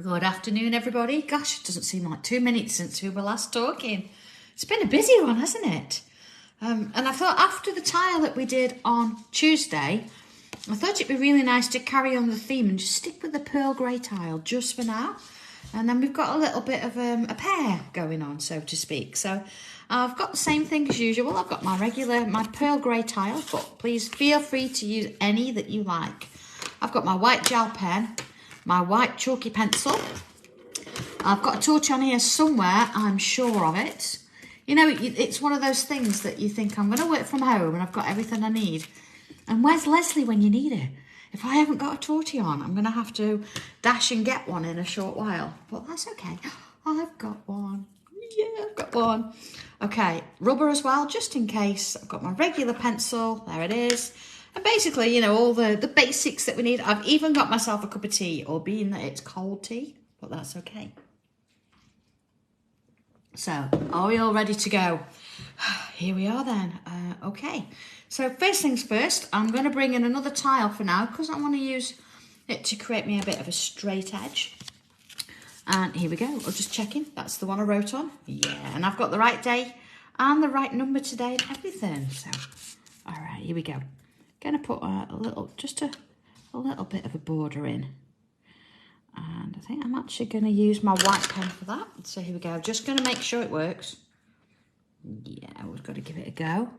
Good afternoon, everybody. Gosh, it doesn't seem like 2 minutes since we were last talking. It's been a busy one, hasn't it? And I thought after the tile that we did on Tuesday, I thought it'd be really nice to carry on the theme and just stick with the pearl grey tile just for now. And then we've got a little bit of a pair going on, so to speak. So I've got the same thing as usual. I've got my pearl grey tile, but please feel free to use any that you like. I've got my white gel pen, my white chalky pencil. I've got a torch on here somewhere, I'm sure of it. You know, it's one of those things that you think, I'm going to work from home and I've got everything I need. And where's Leslie when you need her? If I haven't got a tortie on, I'm going to have to dash and get one in a short while. But that's okay. I've got one. Yeah, I've got one. Okay, rubber as well, just in case. I've got my regular pencil. There it is. And basically, you know, all the basics that we need. I've even got myself a cup of tea, or being that it's cold tea, but that's okay. So, are we all ready to go? Here we are then. Okay, so first things first, I'm going to bring in another tile for now because I want to use it to create me a bit of a straight edge. And here we go. I'll just check in. That's the one I wrote on. Yeah, and I've got the right day and the right number today and everything. So, all right, here we go. Going to put just a little bit of a border in. And I think I'm actually going to use my white pen for that. So here we go. Just going to make sure it works. Yeah, we've got to give it a go.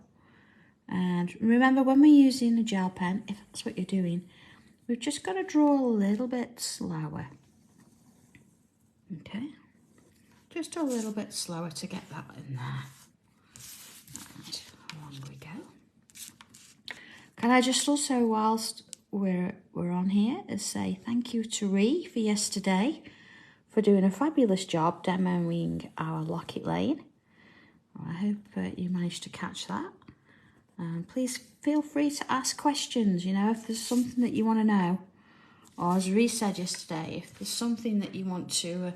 And remember, when we're using a gel pen, if that's what you're doing, we've just got to draw a little bit slower. Okay, just a little bit slower to get that in there. And along we go. Can I just also, whilst we're on here, say thank you to Ree for yesterday for doing a fabulous job demoing our Locket Lane. I hope you managed to catch that. And please feel free to ask questions, you know, if there's something that you want to know. Or as Ree said yesterday, if there's something that you want to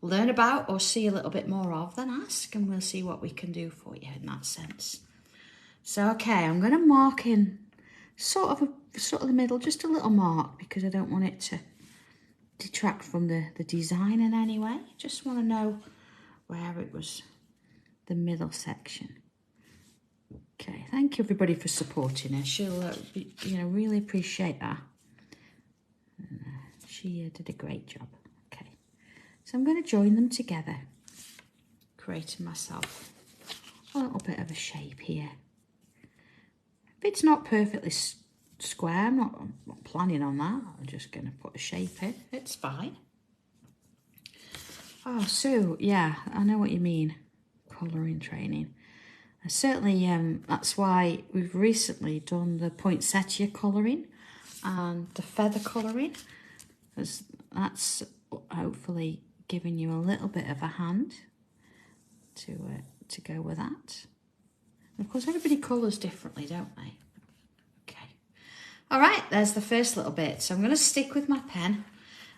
learn about or see a little bit more of, then ask and we'll see what we can do for you in that sense. So, okay, I'm going to mark in sort of the middle, just a little mark, because I don't want it to detract from the design in any way. Just want to know where it was, the middle section. Okay, thank you everybody for supporting her. She'll, really appreciate that. She did a great job. Okay, so I'm going to join them together, creating myself a little bit of a shape here. If it's not perfectly square, I'm not planning on that. I'm just going to put a shape in. It's fine. Oh, so yeah, I know what you mean. Colouring training. Certainly, that's why we've recently done the poinsettia colouring and the feather colouring. That's hopefully giving you a little bit of a hand to go with that. And of course, everybody colours differently, don't they? Okay. All right, there's the first little bit. So I'm going to stick with my pen.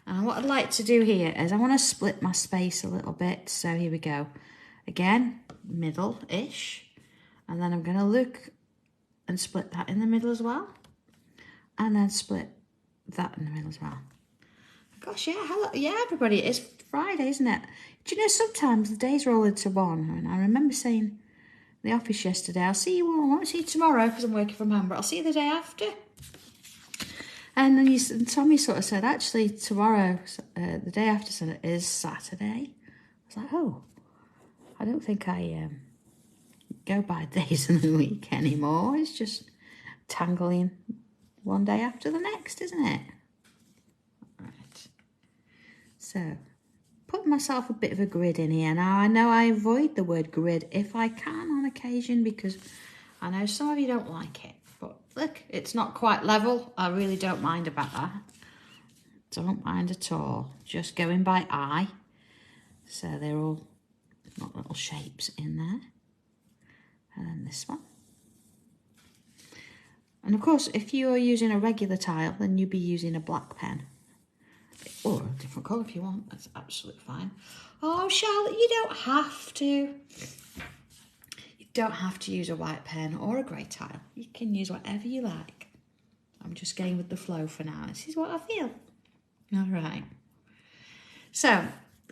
And what I'd like to do here is I want to split my space a little bit. So here we go. Again, middle-ish. And then I'm going to look and split that in the middle as well. And then split that in the middle as well. Gosh, yeah, yeah, everybody, it's Friday, isn't it? Do you know, sometimes the days roll into one. And I remember saying in the office yesterday, I'll see you all, I won't see you tomorrow because I'm working from home, but I'll see you the day after. And then Tommy sort of said, actually, tomorrow, the day after is Saturday. I was like, oh, I don't think I go by days in the week anymore. It's just tangling one day after the next, isn't it? Right. So, put myself a bit of a grid in here. Now, I know I avoid the word grid if I can on occasion because I know some of you don't like it. But look, it's not quite level. I really don't mind about that. Don't mind at all. Just going by eye. So they're all got little shapes in there. And then this one. And of course, if you are using a regular tile, then you'd be using a black pen. Or a different colour if you want. That's absolutely fine. Oh, Charlotte, you don't have to. You don't have to use a white pen or a grey tile. You can use whatever you like. I'm just going with the flow for now. This is what I feel. All right. So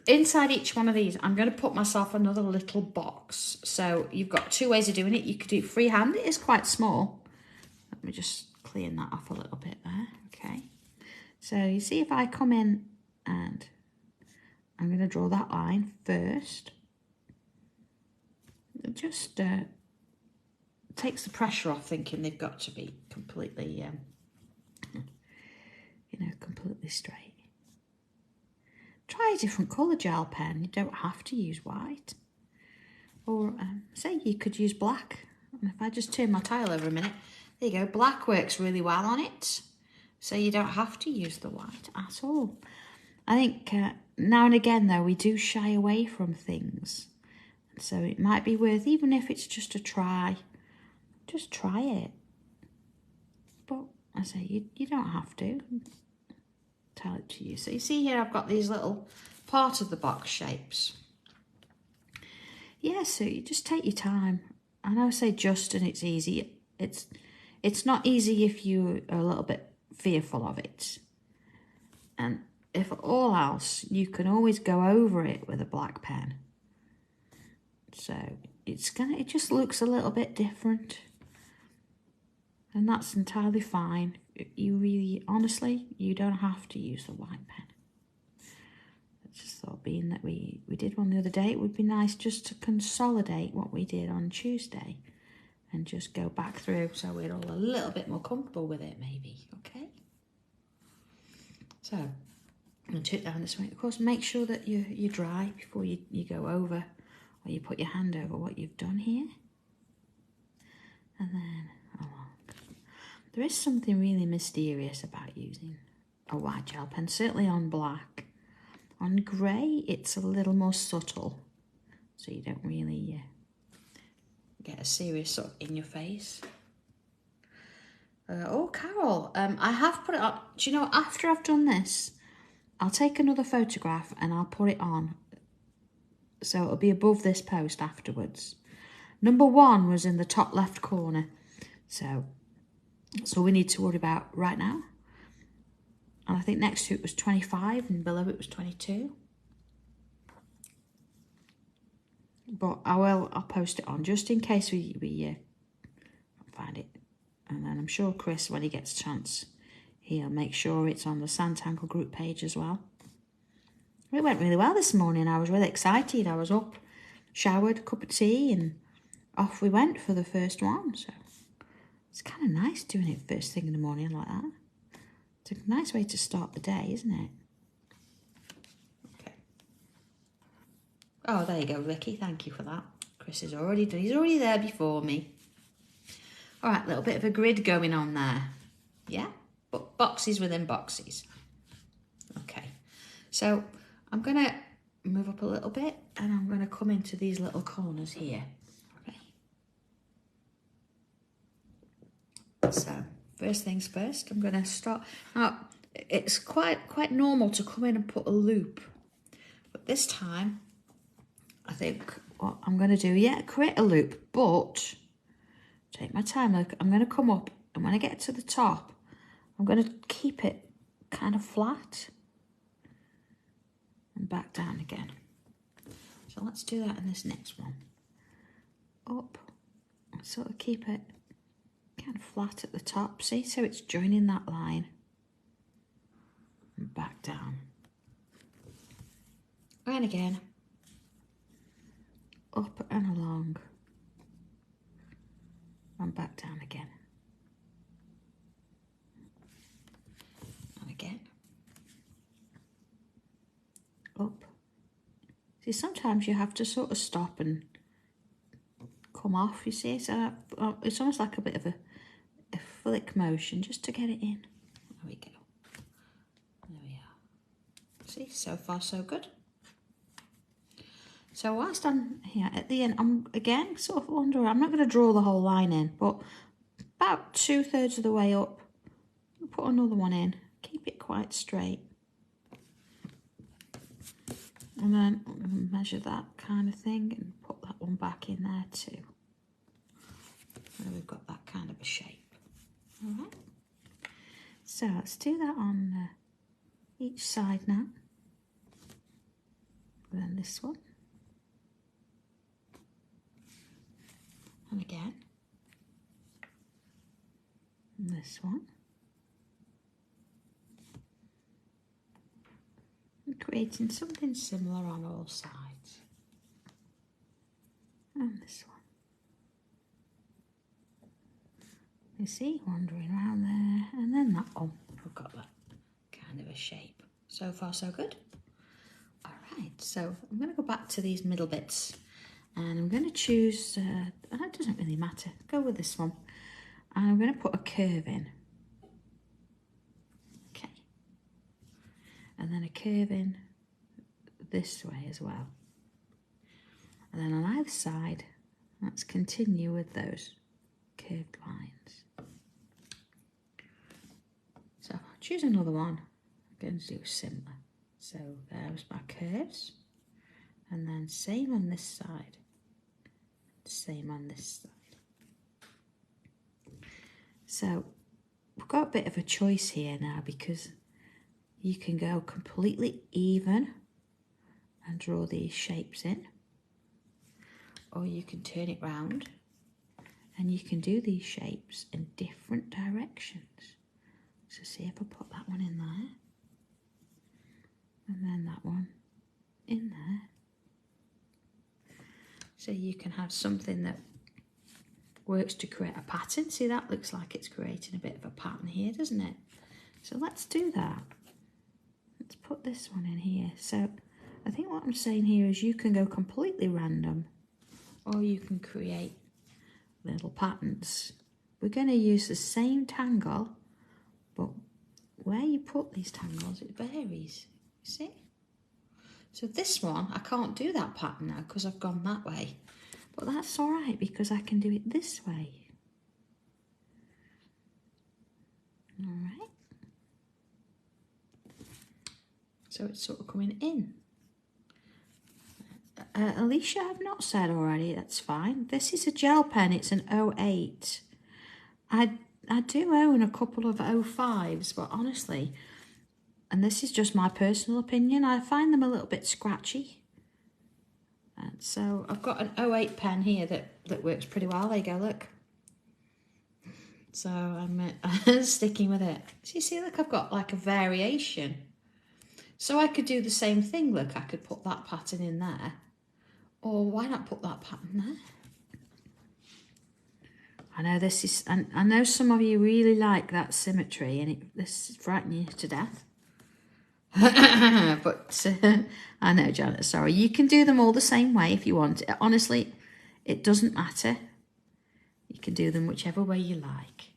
inside each one of these, I'm going to put myself another little box. So you've got two ways of doing it. You could do it freehand. It is quite small. Let me just clean that off a little bit there. Okay. So you see if I come in and I'm going to draw that line first. It just takes the pressure off thinking they've got to be completely, completely straight. Try a different colour gel pen. You don't have to use white. Or say you could use black. And if I just turn my tile over a minute, there you go. Black works really well on it. So you don't have to use the white at all. I think now and again, though, we do shy away from things. So it might be worth, even if it's just a try, just try it. But I say, you don't have to. Tell it to you. So you see here, I've got these little part of the box shapes. Yeah, so you just take your time. I know I say just and it's easy. It's not easy if you are a little bit fearful of it. And if all else, you can always go over it with a black pen. So it just looks a little bit different. And that's entirely fine. You really, honestly, you don't have to use the white pen. I just thought, being that we did one the other day, it would be nice just to consolidate what we did on Tuesday and just go back through so we're all a little bit more comfortable with it, maybe, okay? So, I'm going to take down this way. Of course, make sure that you're dry before you go over, or you put your hand over what you've done here. And then along. There is something really mysterious about using a white gel pen, certainly on black. On grey, it's a little more subtle, so you don't really get a serious sort of in your face. Oh, Carol, I have put it up. Do you know, after I've done this, I'll take another photograph and I'll put it on. So it'll be above this post afterwards. Number 1 was in the top left corner. So that's all we need to worry about right now. And I think next to it was 25 and below it was 22. But I'll post it on just in case we find it. And then I'm sure Chris, when he gets a chance, he'll make sure it's on the Sanntangle group page as well. It went really well this morning. I was really excited. I was up, showered, cup of tea, and off we went for the first one. So it's kind of nice doing it first thing in the morning like that. It's a nice way to start the day, isn't it? Okay. Oh, there you go, Vicky. Thank you for that. Chris is already done. He's already there before me. All right, a little bit of a grid going on there. Yeah, but boxes within boxes. Okay, so I'm going to move up a little bit and I'm going to come into these little corners here. Okay. So first things first, I'm going to start. Now, it's quite normal to come in and put a loop. But this time, I think what I'm going to do, create a loop, but take my time. Look, I'm going to come up, and when I get to the top, I'm going to keep it kind of flat and back down again. So let's do that in this next one. Up, and sort of keep it kind of flat at the top. See, so it's joining that line. And back down. And again. Up and along. And back down again. And again. Up. See, sometimes you have to sort of stop and come off, you see. So it's almost like a bit of a flick motion just to get it in. There we go. There we are. See, so far so good. So whilst I'm here at the end, I'm again sort of wondering, I'm not going to draw the whole line in, but about 2/3 of the way up, I'll put another one in, keep it quite straight. And then I'm going to measure that kind of thing and put that one back in there too. So we've got that kind of a shape. All right. So let's do that on each side now. then this one, and again, and this one, and creating something similar on all sides, and this one. You see, wandering around there, and then that one. I've got that kind of a shape. So far, so good. All right, so I'm going to go back to these middle bits, and I'm going to choose, that doesn't really matter, go with this one. And I'm going to put a curve in. Okay. And then a curve in this way as well. And then on either side, let's continue with those curved lines. So I'll choose another one. I'm going to do similar. So there's my curves. And then same on this side. Same on this side. So we've got a bit of a choice here now, because you can go completely even and draw these shapes in. Or you can turn it round and you can do these shapes in different directions. So see if I put that one in there, and then that one in there. So you can have something that works to create a pattern. See, that looks like it's creating a bit of a pattern here, doesn't it? So let's do that. Let's put this one in here. So I think what I'm saying here is you can go completely random, or you can create little patterns. We're going to use the same tangle, but where you put these tangles, it varies, you see? So this one, I can't do that pattern now because I've gone that way. But that's all right, because I can do it this way. All right. So it's sort of coming in. Alicia, I've not said already, that's fine. This is a gel pen, it's an 08. I do own a couple of 05s, but honestly, and this is just my personal opinion, I find them a little bit scratchy. And so I've got an 08 pen here that works pretty well. There you go, look. So I'm sticking with it. So you see, look, I've got like a variation. So I could do the same thing, look, I could put that pattern in there. Or why not put that pattern there? I know this is, and I know some of you really like that symmetry, and this is frightening you to death. But I know, Janet, sorry. You can do them all the same way if you want. Honestly, it doesn't matter. You can do them whichever way you like.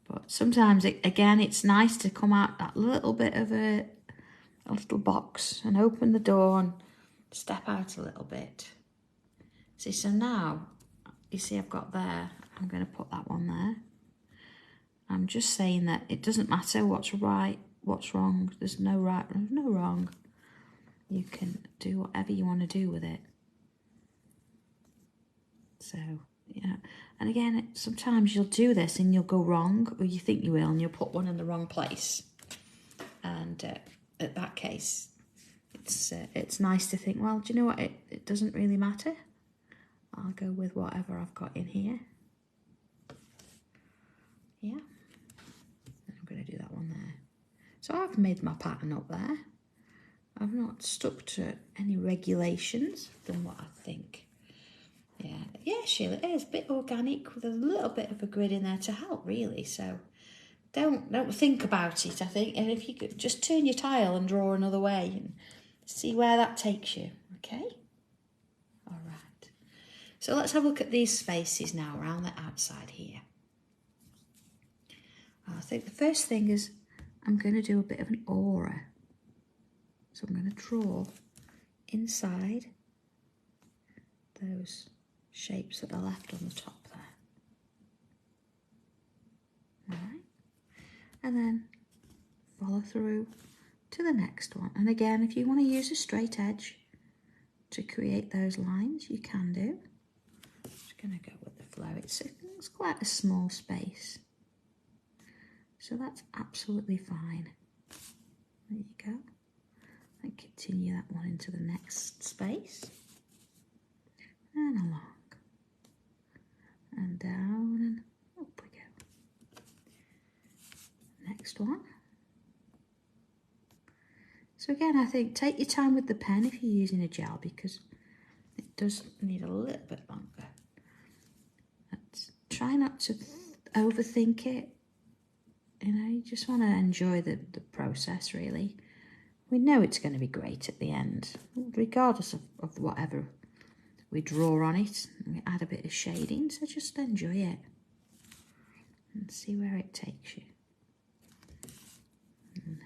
But sometimes, again, it's nice to come out that little bit of a little box and open the door and step out a little bit. See, so now, you see I've got there, I'm going to put that one there. I'm just saying that it doesn't matter what's right, what's wrong. There's no right, there's no wrong. You can do whatever you want to do with it. So, yeah. And again, sometimes you'll do this and you'll go wrong, or you think you will, and you'll put one in the wrong place. And at that case, it's nice to think, well, do you know what? It doesn't really matter. I'll go with whatever I've got in here. Yeah. I'm going to do that one there. So I've made my pattern up there. I've not stuck to any regulations. I've done what I think. Yeah, Sheila, it is a bit organic with a little bit of a grid in there to help, really. So don't think about it, I think. And if you could just turn your tile and draw another way and see where that takes you, okay? All right. So let's have a look at these spaces now around the outside here. I think the first thing is I'm going to do a bit of an aura. So I'm going to draw inside those shapes that are left on the top there. All right. And then follow through to the next one. And again, if you want to use a straight edge to create those lines, you can do. I'm just going to go with the flow. It's quite a small space. So that's absolutely fine. There you go. and continue that one into the next space. And along. And down and up we go. Next one. So again, I think take your time with the pen if you're using a gel, because it does need a little bit longer. But try not to overthink it. You know, you just want to enjoy the process, really. We know it's going to be great at the end, regardless of whatever we draw on it. And we add a bit of shading, so just enjoy it and see where it takes you. And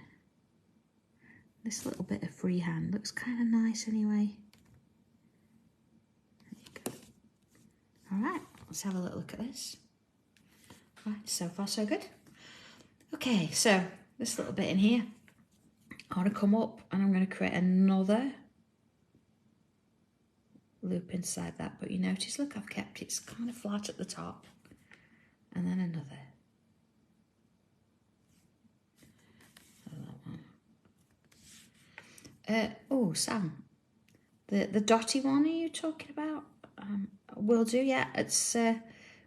this little bit of freehand looks kind of nice anyway. There you go. All right, let's have a little look at this. Right, so far so good. Okay, so this little bit in here, I want to come up and I'm going to create another loop inside that, but you notice, look, I've kept it kind of flat at the top, and then another. Oh, Sam, the dotty one are you talking about? Will do, yeah. It's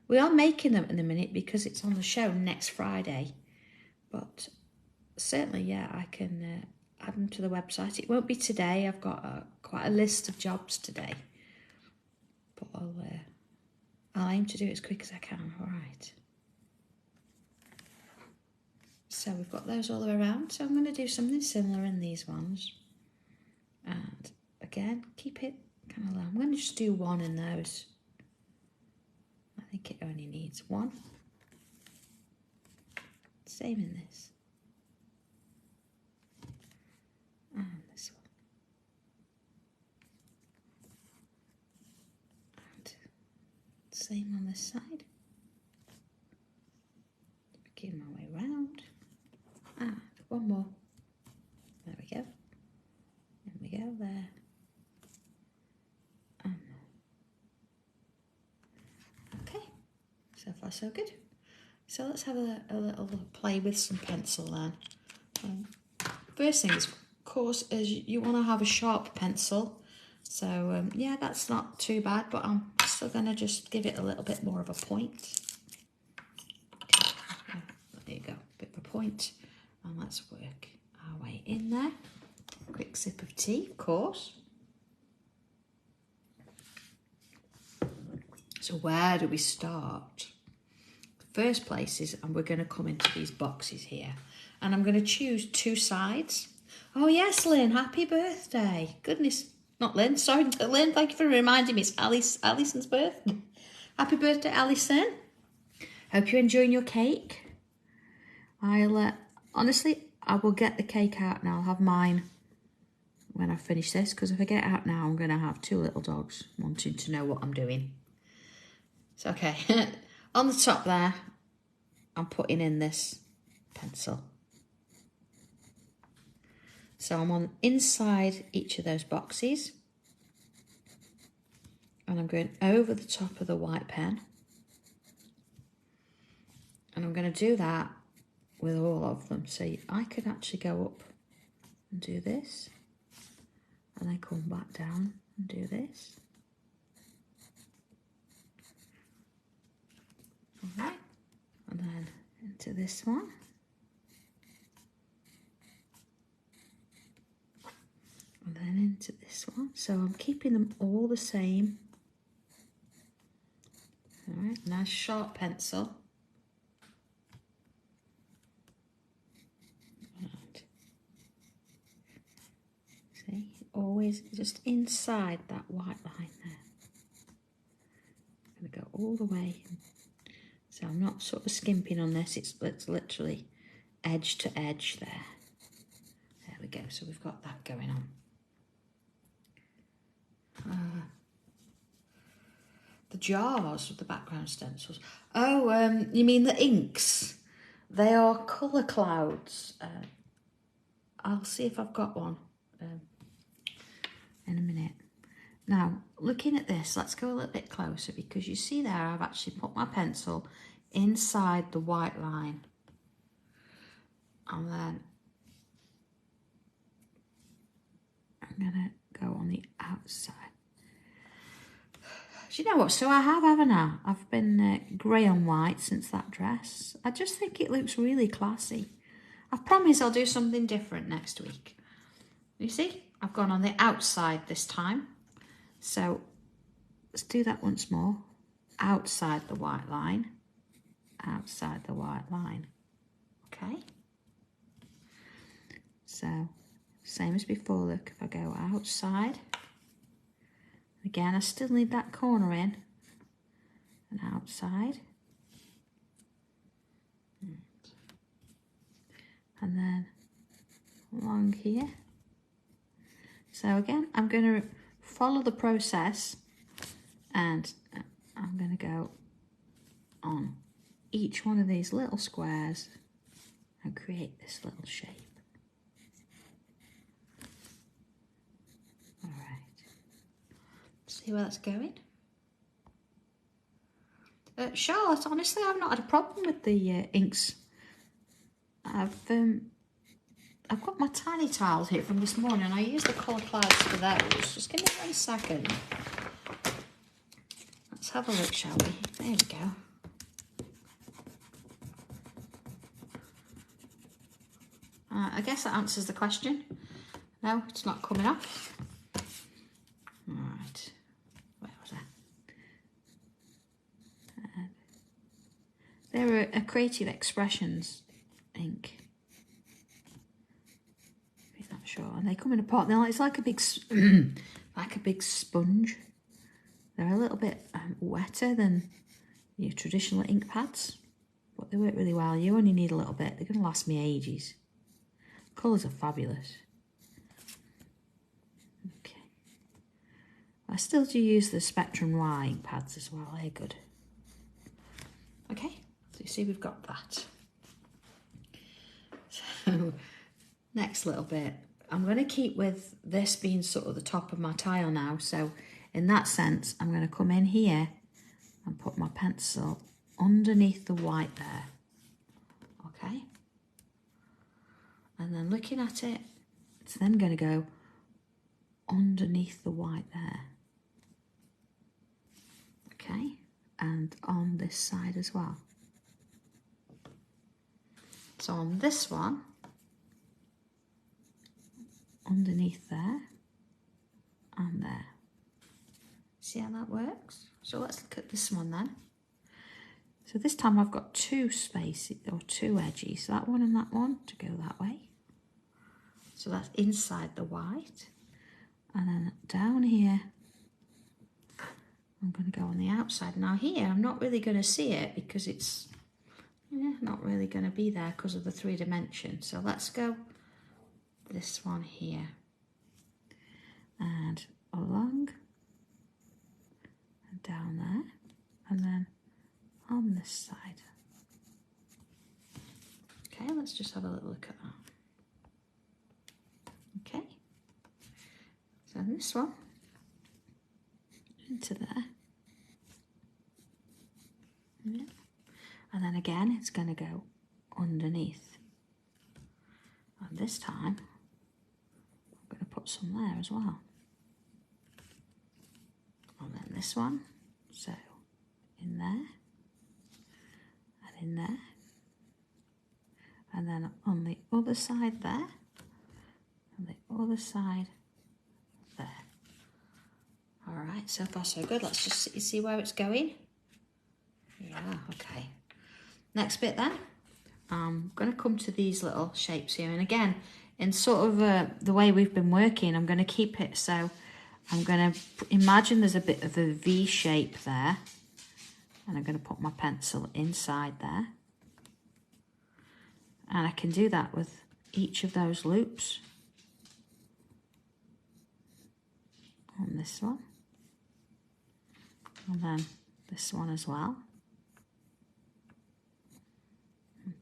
we are making them in a minute because it's on the show next Friday, but certainly, yeah, I can add them to the website. It won't be today. I've got quite a list of jobs today, but I'll aim to do it as quick as I can. All right. So we've got those all the way around. So I'm going to do something similar in these ones. And again, keep it kind of low. I'm going to just do one in those. I think it only needs one. Same in this. And this one. And same on this side. Making my way round. And one more. There we go. There we go, there. Okay, so far so good. So let's have a little play with some pencil then. First thing is, of course, is you want to have a sharp pencil. So yeah, that's not too bad, but I'm still going to just give it a little bit more of a point. Okay. There you go, bit of a point. And let's work our way in there. Quick sip of tea, of course. So where do we start? First place is, and we're going to come into these boxes here, and I'm going to choose two sides. Oh yes, Lynn, happy birthday. Goodness, not Lynn, sorry, Lynn, thank you for reminding me, it's Alison's birthday. Happy birthday, Alison. Hope you're enjoying your cake. Honestly, I will get the cake out and I'll have mine when I finish this, because if I get it out now, I'm going to have two little dogs wanting to know what I'm doing. So, okay, on the top there, I'm putting in this pencil. So I'm on inside each of those boxes, and I'm going over the top of the white pen, and I'm going to do that with all of them. So I could actually go up and do this, and then come back down and do this. All right, and then into this one. And then into this one. So I'm keeping them all the same. All right, nice sharp pencil. Right. See, always just inside that white line there. I'm going to go all the way. So I'm not sort of skimping on this, it's literally edge to edge there. There we go, so we've got that going on. The jars with the background stencils. Oh, you mean the inks? They are colour clouds. I'll see if I've got one in a minute. Now, looking at this, let's go a little bit closer, because you see there I've actually put my pencil inside the white line. And then I'm going to go on the outside. Do you know what? So I have, haven't I? I've been grey on white since that dress. I just think it looks really classy. I promise I'll do something different next week. You see? I've gone on the outside this time. So let's do that once more. Outside the white line. Outside the white line. Okay? So, same as before, look, if I go outside, again, I still need that corner in, and outside, and then along here. So again, I'm going to follow the process, and I'm going to go on each one of these little squares and create this little shape. All right, see where that's going. Charlotte, honestly, I've not had a problem with the inks. I've got my tiny tiles here from this morning. I use the colour clouds for those. Just give me 1 second. Let's have a look, shall we? There we go. I guess that answers the question. No, it's not coming off. Right. Where was I? They're a Creative Expressions ink. If you're not sure, and they come in a pot. It's like a big, like a big sponge. They're a little bit wetter than your traditional ink pads, but they work really well. You only need a little bit. They're going to last me ages. Colours are fabulous. Okay. I still do use the Spectrum Y ink pads as well. They're good. Okay, so you see we've got that. So next little bit, I'm going to keep with this being sort of the top of my tile now. So in that sense, I'm going to come in here and put my pencil underneath the white there. Okay. And then looking at it, it's then going to go underneath the white there. Okay, and on this side as well. So on this one, underneath there, and there. See how that works? So let's look at this one then. So this time I've got 2 spaces, or 2 edges, that one and that one, to go that way. So that's inside the white. And then down here, I'm going to go on the outside. Now here, I'm not really going to see it because it's not really going to be there because of the 3 dimensions. So let's go this one here. And along, and down there, and then on this side. Okay, let's just have a little look at that. Okay, so this one into there, yeah. And then again it's going to go underneath, and this time I'm going to put some there as well, and then this one, so in there and in there, and then on the other side there, and the other side there. All right, so far so good. Let's just see where it's going. Yeah, okay. Next bit then, I'm going to come to these little shapes here, and again, in sort of the way we've been working, I'm going to keep it so I'm going to imagine there's a bit of a V shape there, and I'm going to put my pencil inside there, and I can do that with each of those loops on this one, and then this one as well.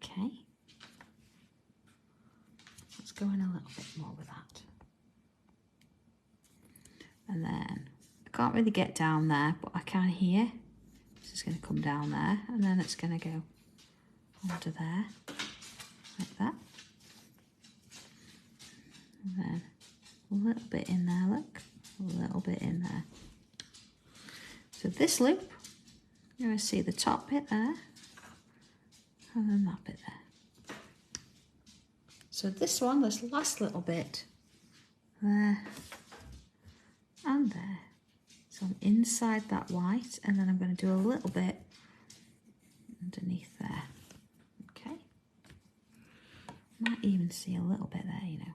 Okay, let's go in a little bit more with that. And then I can't really get down there, but I can here. This is going to come down there, and then it's going to go onto there, like that. And then little bit in there, look. A little bit in there. So this loop, you're going to see the top bit there, and then that bit there. So this one, this last little bit, there and there. So I'm inside that white, and then I'm going to do a little bit underneath there. Okay. Might even see a little bit there, you know.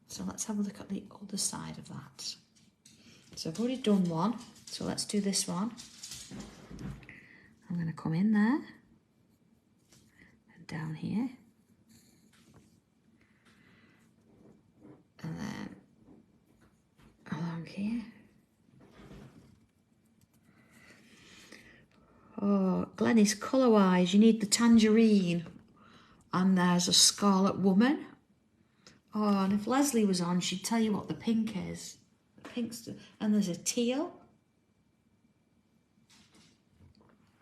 So let's have a look at the other side of that. So I've already done one, so let's do this one. I'm going to come in there and down here, and then along here. Oh, Glenny's colour-wise, you need the tangerine, and there's a scarlet woman. Oh, and if Leslie was on, she'd tell you what the pink is. The pink's, and there's a teal.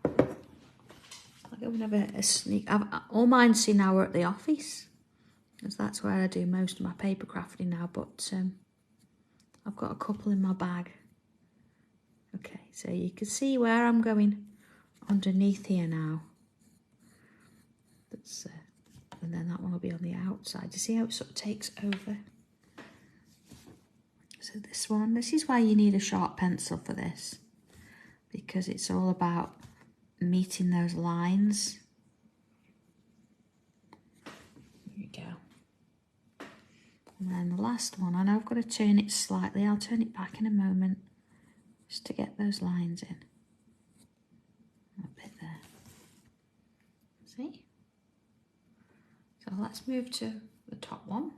Like I'm gonna have a sneak. All mine see now are at the office, because that's where I do most of my paper crafting now. But I've got a couple in my bag. Okay, so you can see where I'm going underneath here now. That's and then that one will be on the outside. You see how it sort of takes over? So this one, this is why you need a sharp pencil for this, because it's all about meeting those lines. There you go. And then the last one, I know I've got to turn it slightly. I'll turn it back in a moment just to get those lines in. A bit there. See? So let's move to the top one.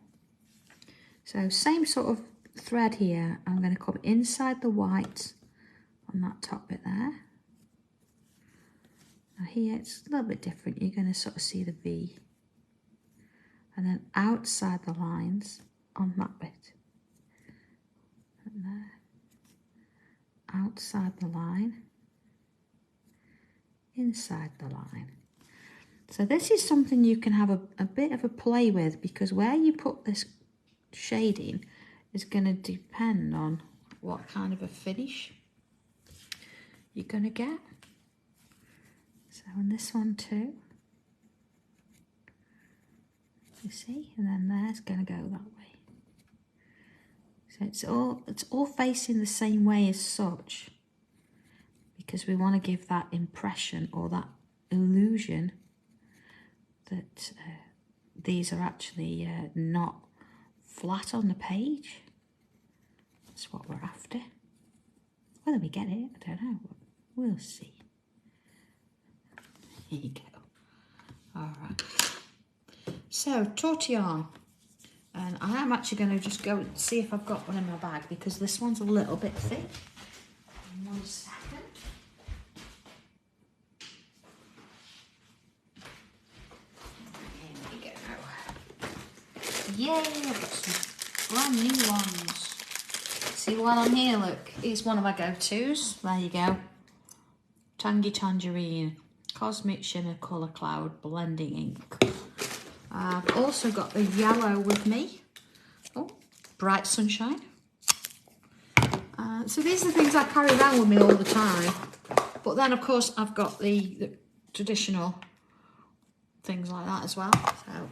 So same sort of thread here. I'm going to come inside the white on that top bit there. Now here it's a little bit different. You're going to sort of see the V. And then outside the lines on that bit. And there. Outside the line. Inside the line. So this is something you can have a bit of a play with, because where you put this shading is going to depend on what kind of a finish you're going to get. So on this one too, you see, and then there's going to go that way. So it's all facing the same way as such, because we want to give that impression or that illusion that these are actually not flat on the page. That's what we're after. Whether we get it, I don't know. We'll see. Here you go. All right. So, tortillon. And I am actually going to just go and see if I've got one in my bag, because this one's a little bit thick. 1 second. Yay, I've got some brand new ones. See the one on here, look, here's one of my go-tos. There you go. Tangy Tangerine, Cosmic Shimmer Colour Cloud Blending Ink. I've also got the yellow with me. Oh, Bright Sunshine. So these are the things I carry around with me all the time. But then, of course, I've got the traditional things like that as well. So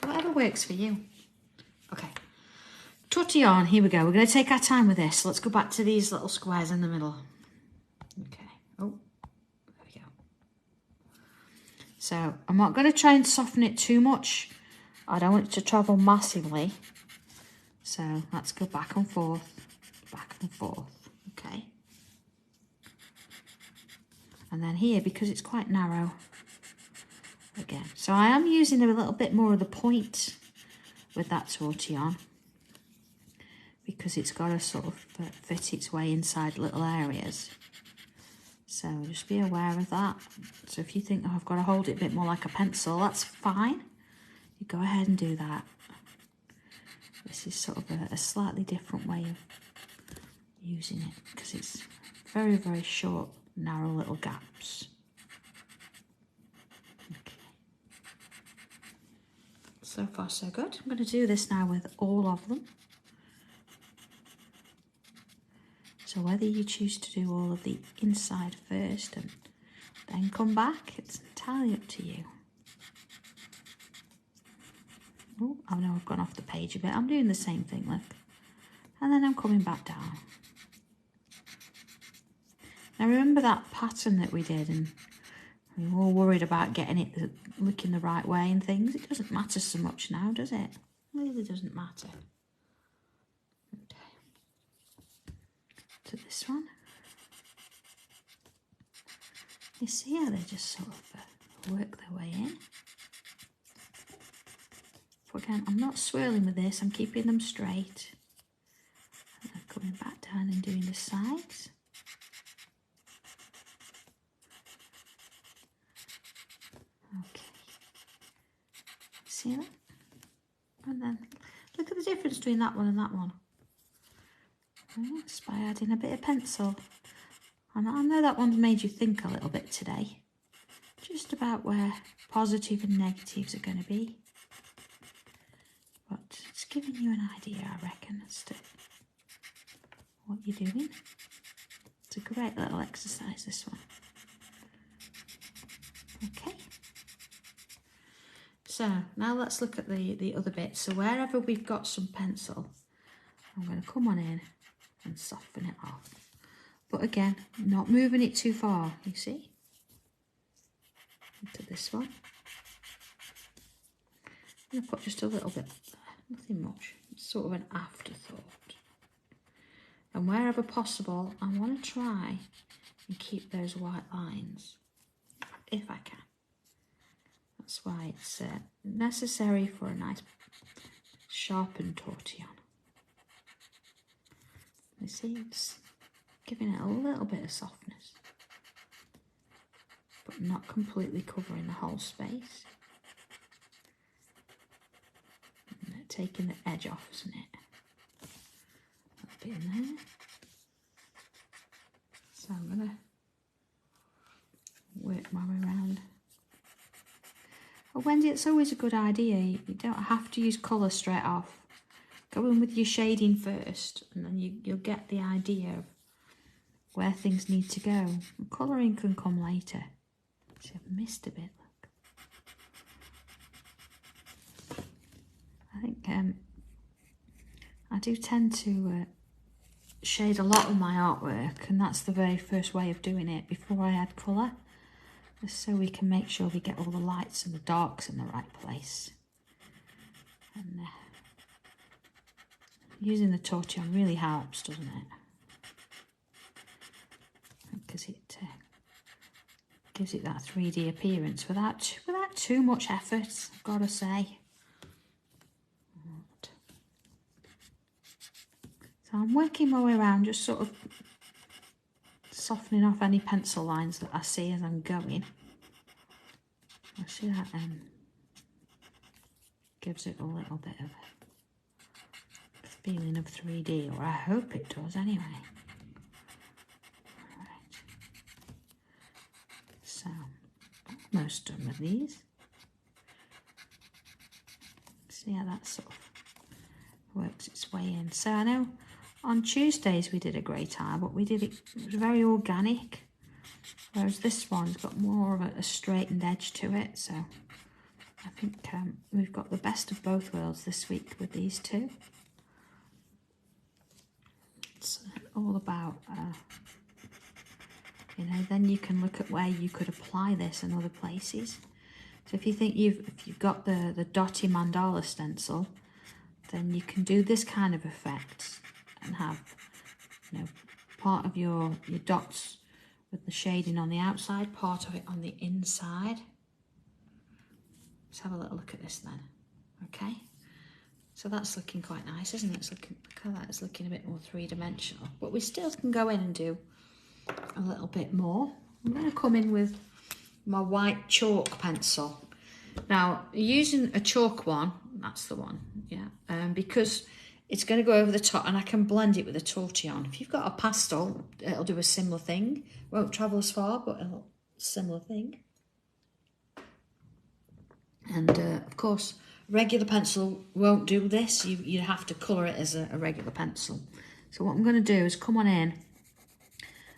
whatever works for you. Okay. Tortillon, here we go. We're going to take our time with this. Let's go back to these little squares in the middle. Okay. Oh, there we go. So I'm not going to try and soften it too much. I don't want it to travel massively. So let's go back and forth, okay. And then here, because it's quite narrow, again. So I am using a little bit more of the point with that tortillon, because it's got to sort of fit its way inside little areas. So just be aware of that. So if you think, oh, I've got to hold it a bit more like a pencil, that's fine. You go ahead and do that. This is sort of a slightly different way of using it, because it's very, very short, narrow little gaps. Okay. So far so good. I'm going to do this now with all of them. So whether you choose to do all of the inside first and then come back, it's entirely up to you. Oh, I know I've gone off the page a bit. I'm doing the same thing, look. And then I'm coming back down. Now remember that pattern that we did, and we were all worried about getting it looking the right way and things. It doesn't matter so much now, does it? It really doesn't matter. Okay. To this one. You see how they just sort of work their way in? But again, I'm not swirling with this, I'm keeping them straight. And I'm coming back down and doing the sides. Okay. See that? And then look at the difference between that one and that one. Just by adding a bit of pencil. And I know that one's made you think a little bit today. Just about where positive and negatives are going to be. But it's giving you an idea, I reckon, as to what you're doing. It's a great little exercise, this one. Okay. So now let's look at the other bit. So wherever we've got some pencil, I'm going to come on in and soften it off. But again, not moving it too far, you see? Into this one. I'm going to put just a little bit there, nothing much. It's sort of an afterthought. And wherever possible, I want to try and keep those white lines, if I can. That's why it's necessary for a nice sharpened tortillon. You see, it's giving it a little bit of softness, but not completely covering the whole space. And taking the edge off, isn't it? A bit in there. So I'm going to work my way around. But Wendy, it's always a good idea. You don't have to use colour straight off. Go in with your shading first, and then you'll get the idea of where things need to go. And colouring can come later. See, I've missed a bit, look. I think I do tend to shade a lot of my artwork, and that's the very first way of doing it before I add colour. Just so we can make sure we get all the lights and the darks in the right place. And using the tortillon really helps, doesn't it? Because it gives it that 3D appearance without too much effort, I've got to say. So I'm working my way around, just sort of softening off any pencil lines that I see as I'm going. I see that gives it a little bit of a feeling of 3D, or I hope it does anyway. Right. So, almost done with these. See how that sort of works its way in. So I know on Tuesdays we did a grey tile, but it was very organic, whereas this one's got more of a straightened edge to it. So I think we've got the best of both worlds this week with these two. It's all about, you know, then you can look at where you could apply this in other places. So if you think if you've got the dotty mandala stencil, then you can do this kind of effect and have, you know, part of your dots with the shading on the outside, part of it on the inside. Let's have a little look at this then. Okay, so that's looking quite nice, isn't it? Look at that, it's looking a bit more three-dimensional, but we still can go in and do a little bit more. I'm going to come in with my white chalk pencil. Now, using a chalk one, that's the one, yeah, because it's going to go over the top and I can blend it with a tortillon. If you've got a pastel, it'll do a similar thing. Won't travel as far, but it'll similar thing. And of course, Regular pencil won't do this. You have to colour it as a regular pencil. So what I'm going to do is come on in,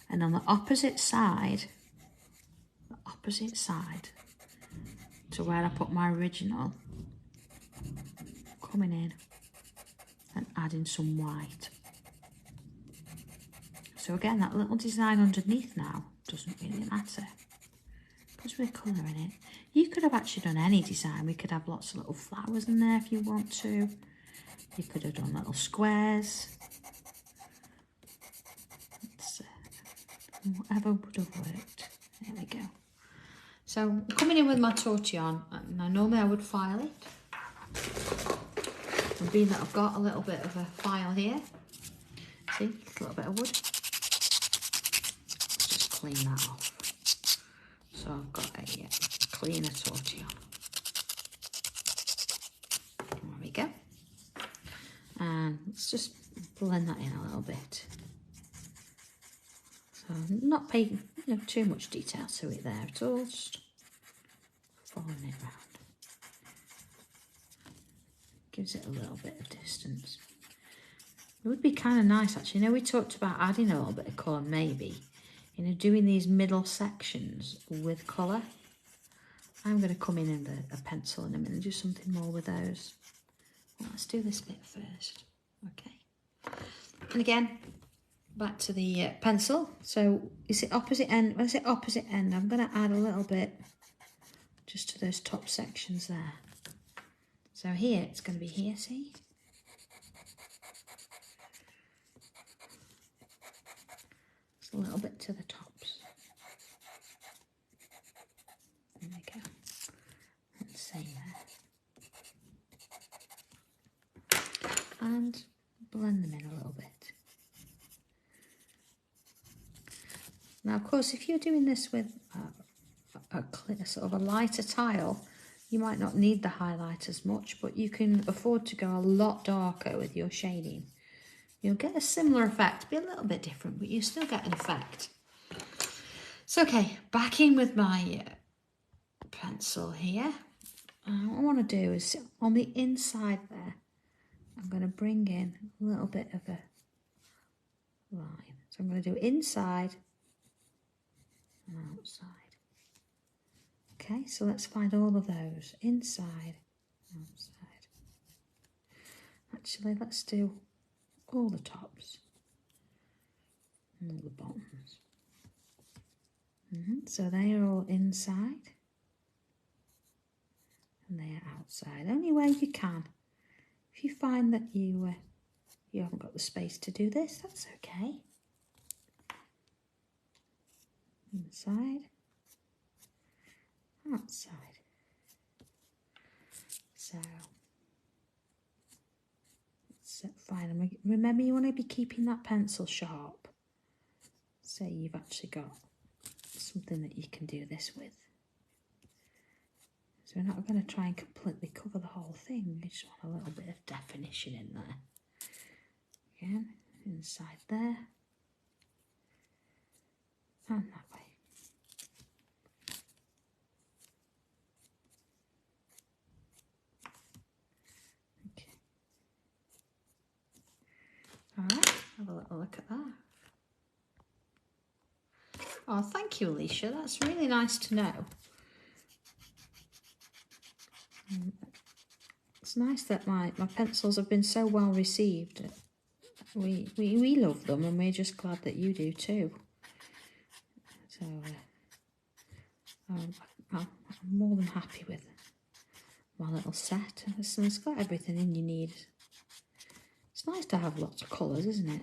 and on the opposite side to where I put my original, coming in and adding some white. So again, that little design underneath now doesn't really matter because we're colouring it. You could have actually done any design. We could have lots of little flowers in there if you want to. You could have done little squares. Whatever would have worked. There we go. So coming in with my tortillon, now normally I would file it. And being that I've got a little bit of a file here, see, a little bit of wood. Let's just clean that off. So I've got a cleaner tortillon. There we go. And let's just blend that in a little bit. So not paying too much detail to it there at all, just following it around. Gives it a little bit of distance. It would be kind of nice actually. We talked about adding a little bit of colour maybe. Doing these middle sections with colour. I'm going to come in with a pencil in a minute and do something more with those. Well, let's do this bit first. Okay. And again, back to the pencil. So is it opposite end? When I say opposite end, I'm going to add a little bit just to those top sections there. So here, it's going to be here, see? Just a little bit to the tops. There we go. And same there. And blend them in a little bit. Now, of course, if you're doing this with a sort of a lighter tile, you might not need the highlight as much, but you can afford to go a lot darker with your shading. You'll get a similar effect, be a little bit different, but you still get an effect. So, okay, back in with my pencil here. What I want to do is on the inside there, I'm going to bring in a little bit of a line. So I'm going to do inside and outside. Okay, so let's find all of those. Inside, outside. Actually, let's do all the tops and all the bottoms. So they are all inside and they are outside. Any way you can. If you find that you haven't got the space to do this, that's okay. Inside, outside. So let's find them. Remember, you want to be keeping that pencil sharp. So you've actually got something that you can do this with. So we're not going to try and completely cover the whole thing. We just want a little bit of definition in there. Again, inside there. And that way. Okay. Alright, have a little look at that. Oh, thank you, Alicia. That's really nice to know. It's nice that my pencils have been so well received. We love them, and we're just glad that you do too. So I'm more than happy with my little set. It's got everything in you need. It's nice to have lots of colours, isn't it?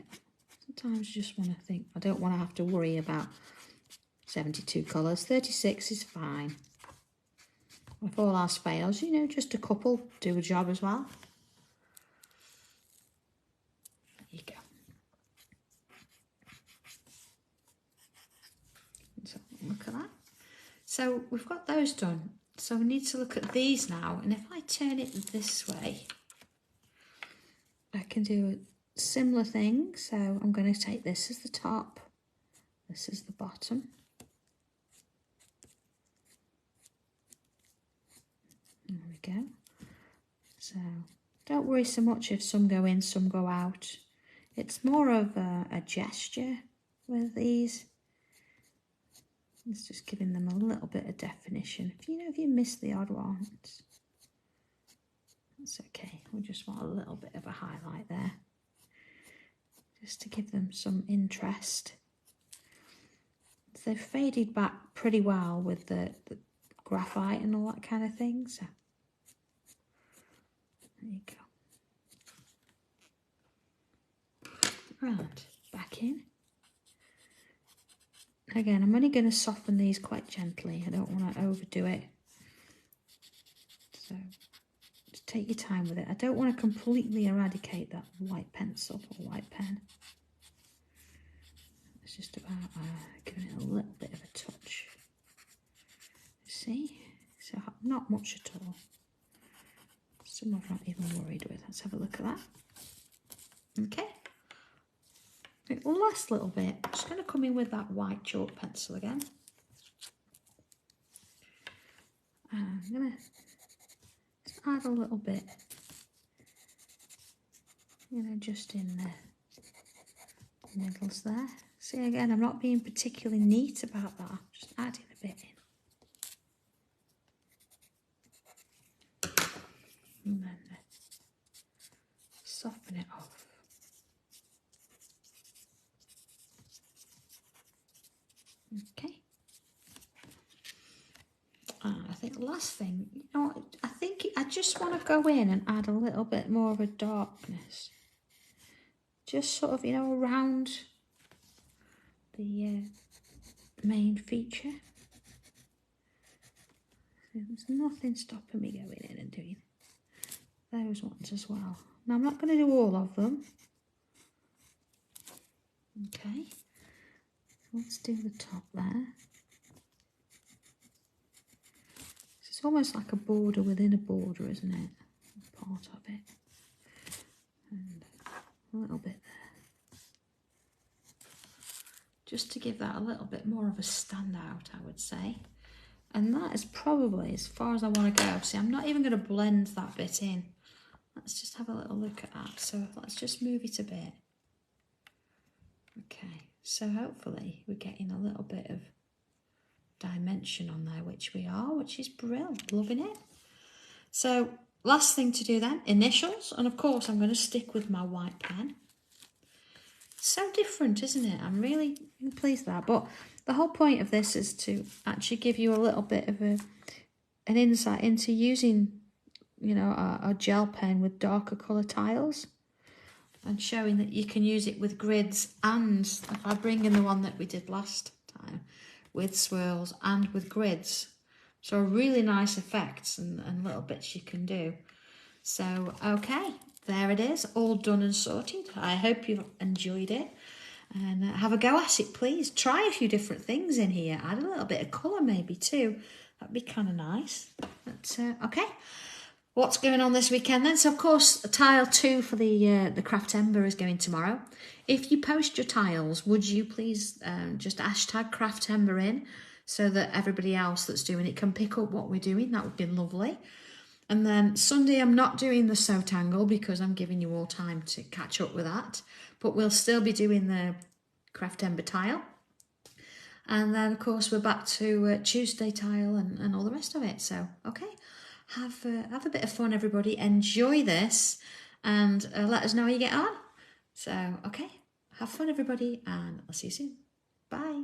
Sometimes you just want to think, I don't want to have to worry about 72 colours. 36 is fine. If all else fails, just a couple do a job as well. There you go. So look at that. So we've got those done. So we need to look at these now. And if I turn it this way, I can do a similar thing. So I'm going to take this as the top. This is the bottom. There we go. So don't worry so much if some go in, some go out. It's more of a gesture with these. It's just giving them a little bit of definition. If you miss the odd ones, that's okay. We just want a little bit of a highlight there, just to give them some interest. They've faded back pretty well with the graphite and all that kind of thing. So there you go. Right, back in. Again, I'm only going to soften these quite gently. I don't want to overdo it. So just take your time with it. I don't want to completely eradicate that white pencil or white pen. It's just about giving it a little bit of a touch. See? So not much at all. Some I'm not even worried with. Let's have a look at that. Okay. The last little bit, I'm just going to come in with that white chalk pencil again. And I'm going to just add a little bit, just in the middles there. See, again, I'm not being particularly neat about that. I'm just adding a bit in. And then soften it off. Okay. I think the last thing, I think I just want to go in and add a little bit more of a darkness. Just sort of, around the main feature. So there's nothing stopping me going in and doing those ones as well. Now, I'm not going to do all of them. Okay. Let's do the top there. It's almost like a border within a border, isn't it? Part of it. And a little bit there. Just to give that a little bit more of a standout, I would say. And that is probably as far as I want to go. See, I'm not even going to blend that bit in. Let's just have a little look at that. So let's just move it a bit. Okay, so hopefully we're getting a little bit of dimension on there, which we are, which is brilliant, loving it. So last thing to do then, initials, and of course I'm going to stick with my white pen. So different, isn't it? I'm really pleased with that. But the whole point of this is to actually give you a little bit of an insight into using, a gel pen with darker colour tiles, and showing that you can use it with grids, and if I bring in the one that we did last time, with swirls and with grids. So really nice effects and little bits you can do. So, okay, there it is, all done and sorted. I hope you've enjoyed it. And have a go at it, please. Try a few different things in here. Add a little bit of colour maybe too. That'd be kind of nice. But, okay. What's going on this weekend then? So, of course, tile 2 for the Craft Ember is going tomorrow. If you post your tiles, would you please just hashtag Craft Ember in so that everybody else that's doing it can pick up what we're doing? That would be lovely. And then Sunday, I'm not doing the Sanntangle because I'm giving you all time to catch up with that. But we'll still be doing the Craft Ember tile. And then, of course, we're back to Tuesday tile and all the rest of it. So, okay. Have a bit of fun, everybody. Enjoy this and let us know how you get on. So, okay, have fun, everybody, and I'll see you soon. Bye.